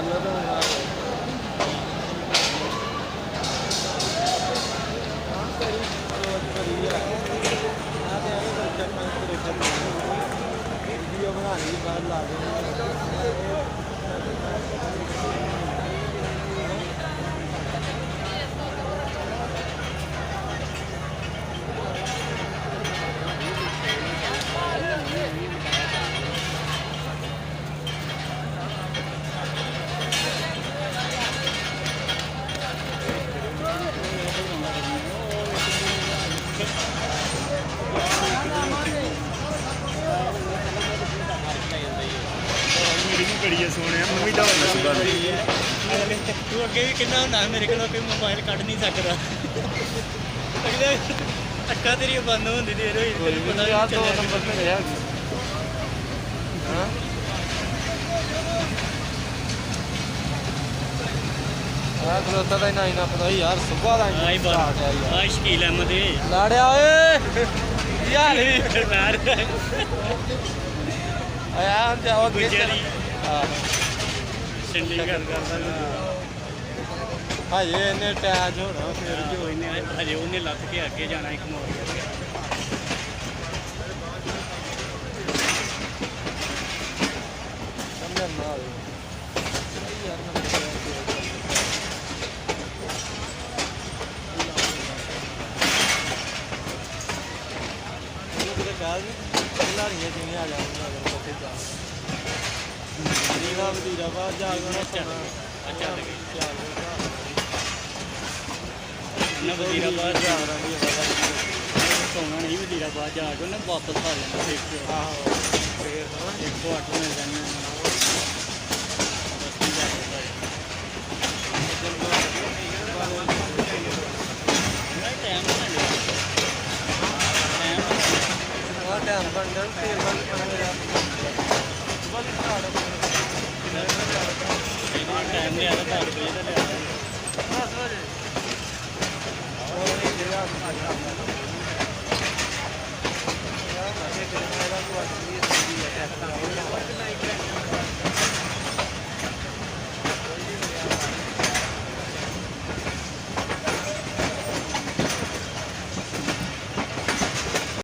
लो तो वीडियो बनाने की बात ला कड़िए सोने मैं भी दौड़ सुबह तू अगे भी किन्ना होना मेरे को मोबाइल कट नहीं सकता अगले अक्का तेरी बंद होंदी देर होई पता यार 2 नंबर पे गया हां यार खलोता था ना इना पता यार सुबह दा आई बात आ शकील अहमद लाड़िया ओए यार यार आया हम जाओ गुजरी हां चंडीगढ़ करदा हाँ ये ने टैच होना फिर जो हजे उन्हें लग के अगे जाना एक मोड़ समझना खिलाड़ियाँ जिन्हें आ जाऊँगा अगर पते जा वजीराबाद जागना अच्छा वजीराबाद सोना नहीं वजीराबाद जाके उन्हें वापस आ जाना एक सौ 8 मिल जाने टाइम बन जाए फिर टाइम लिया 10 बजे का लिया 10 बजे